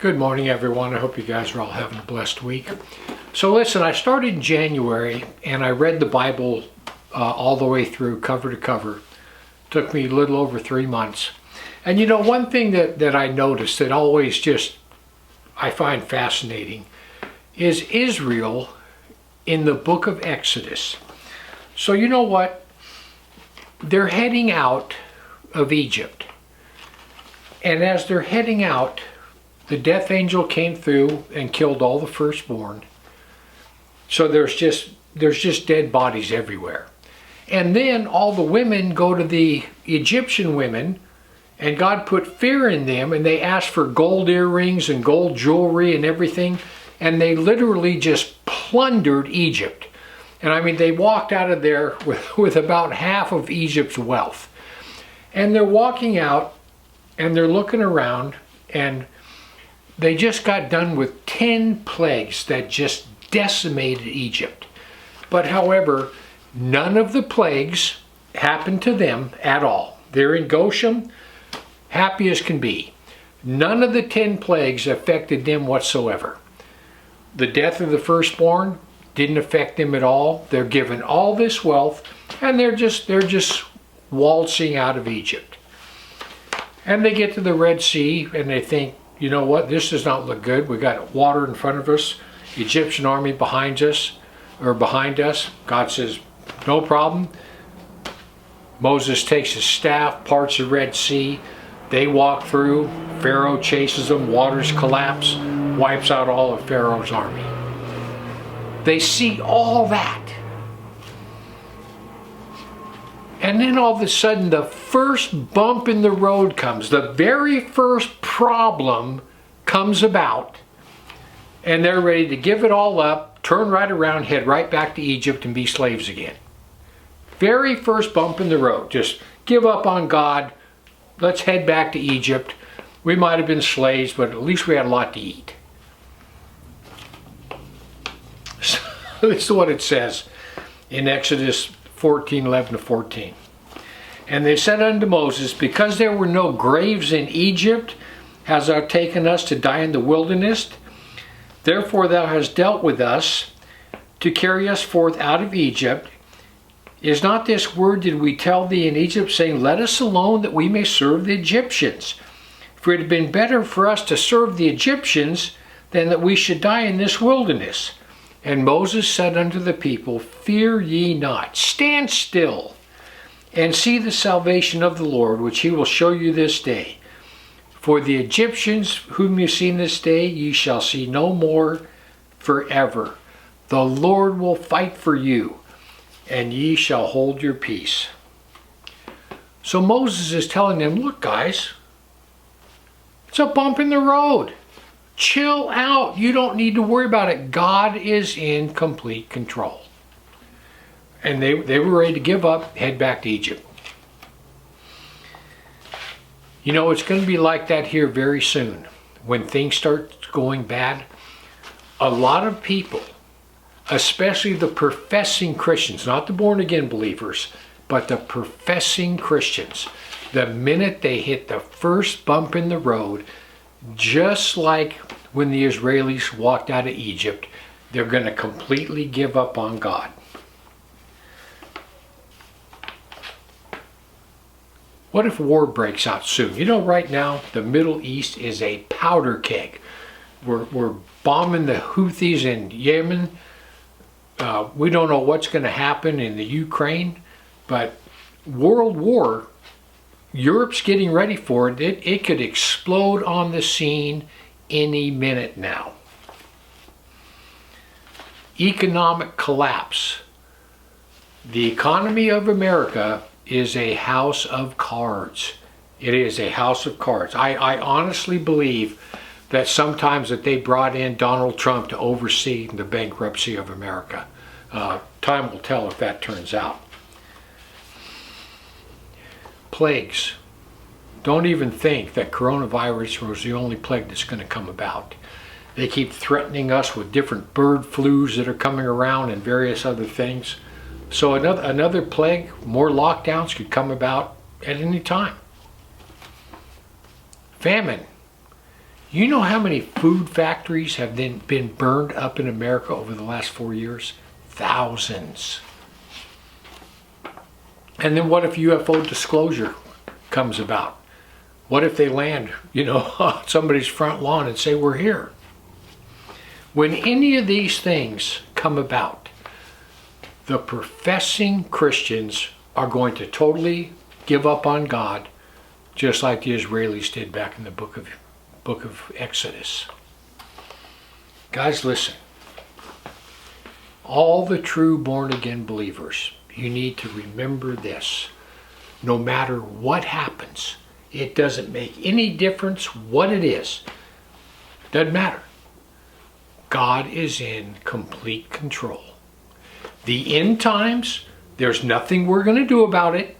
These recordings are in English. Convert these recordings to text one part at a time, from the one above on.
Good morning, everyone. I hope you guys are all having a blessed week. So listen, I started in January and I read the Bible all the way through, cover to cover. Took me a little over 3 months. And you know, one thing that I noticed that always just I find fascinating is Israel in the book of Exodus. So you know what? They're heading out of Egypt. And as they're heading out, the death angel came through and killed all the firstborn. So there's just dead bodies everywhere. And then all the women go to the Egyptian women, and God put fear in them, and they asked for gold earrings and gold jewelry and everything, and they literally just plundered Egypt. And I mean, they walked out of there with about half of Egypt's wealth. And they're walking out, and they're looking around, and they just got done with 10 plagues that just decimated Egypt. But however, none of the plagues happened to them at all. They're in Goshen, happy as can be. None of the 10 plagues affected them whatsoever. The death of the firstborn didn't affect them at all. They're given all this wealth, and they're just waltzing out of Egypt. And they get to the Red Sea, and they think, you know what, this does not look good. We got water in front of us, Egyptian army behind us. God says, no problem. Moses takes his staff, parts the Red Sea. They walk through. Pharaoh chases them. Waters collapse, wipes out all of Pharaoh's army. They see all that. And then all of a sudden, the first bump in the road comes. The very first problem comes about. And they're ready to give it all up, turn right around, head right back to Egypt and be slaves again. Very first bump in the road. Just give up on God. Let's head back to Egypt. We might have been slaves, but at least we had a lot to eat. So this is what it says in Exodus 14:11-14. And they said unto Moses, because there were no graves in Egypt, hast thou taken us to die in the wilderness? Therefore thou hast dealt with us to carry us forth out of Egypt. Is not this word did we tell thee in Egypt, saying, let us alone that we may serve the Egyptians? For it had been better for us to serve the Egyptians than that we should die in this wilderness. And Moses said unto the people, fear ye not, stand still, and see the salvation of the Lord, which he will show you this day. For the Egyptians whom you see this day, ye shall see no more forever. The Lord will fight for you, and ye shall hold your peace. So Moses is telling them, look guys, it's a bump in the road. Chill out. You don't need to worry about it. God is in complete control. And they were ready to give up, head back to Egypt. You know, it's going to be like that here very soon. When things start going bad, a lot of people, especially the professing Christians, not the born-again believers, but the professing Christians, the minute they hit the first bump in the road, just like when the Israelis walked out of Egypt, they're going to completely give up on God. What if war breaks out soon? You know, right now, the Middle East is a powder keg. We're bombing the Houthis in Yemen. We don't know what's going to happen in the Ukraine, but world war, Europe's getting ready for it. It could explode on the scene any minute now. Economic collapse. The economy of America is a house of cards. It is a house of cards. I honestly believe that sometimes that they brought in Donald Trump to oversee the bankruptcy of America. Time will tell if that turns out. Plagues. Don't even think that coronavirus was the only plague that's going to come about. They keep threatening us with different bird flus that are coming around and various other things. So another plague, more lockdowns could come about at any time. Famine. You know how many food factories have been burned up in America over the last 4 years? Thousands. And then what if UFO disclosure comes about? What if they land, on somebody's front lawn and say, we're here? When any of these things come about, the professing Christians are going to totally give up on God, just like the Israelis did back in the book of Exodus. Guys, listen. All the true born-again believers, you need to remember this. No matter what happens, it doesn't make any difference what it is. Doesn't matter. God is in complete control. The end times, there's nothing we're going to do about it.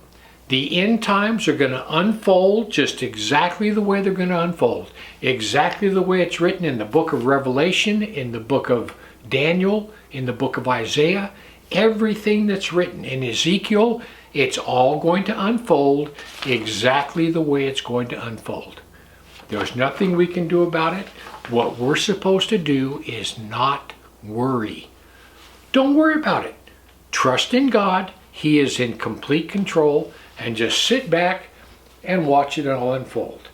The end times are going to unfold just exactly the way they're going to unfold. Exactly the way it's written in the book of Revelation, in the book of Daniel, in the book of Isaiah. Everything that's written in Ezekiel, it's all going to unfold exactly the way it's going to unfold. There's nothing we can do about it. What we're supposed to do is not worry. Don't worry about it. Trust in God. He is in complete control, and just sit back and watch it all unfold.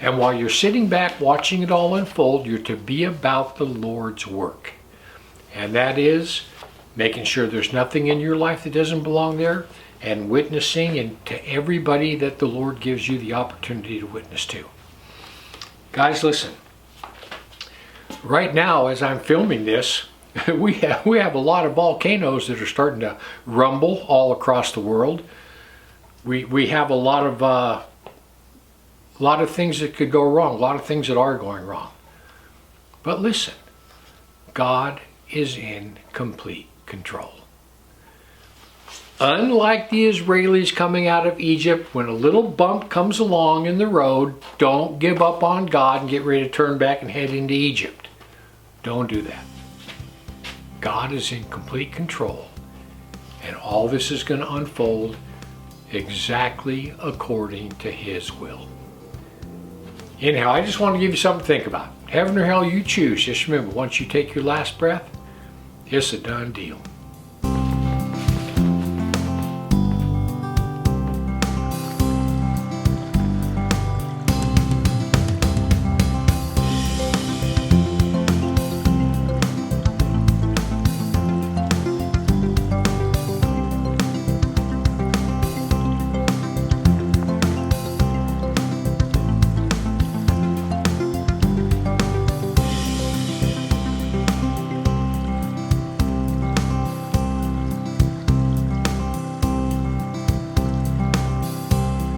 And while you're sitting back watching it all unfold, you're to be about the Lord's work. And that is making sure there's nothing in your life that doesn't belong there, and witnessing and to everybody that the Lord gives you the opportunity to witness to. Guys, listen. Right now, as I'm filming this, we have a lot of volcanoes that are starting to rumble all across the world. We have a lot of things that could go wrong, a lot of things that are going wrong. But listen, God is in complete control. Unlike the Israelis coming out of Egypt, when a little bump comes along in the road, don't give up on God and get ready to turn back and head into Egypt. Don't do that. God is in complete control, and all this is going to unfold exactly according to His will. Anyhow, I just want to give you something to think about. Heaven or hell, you choose. Just remember, once you take your last breath, it's a done deal.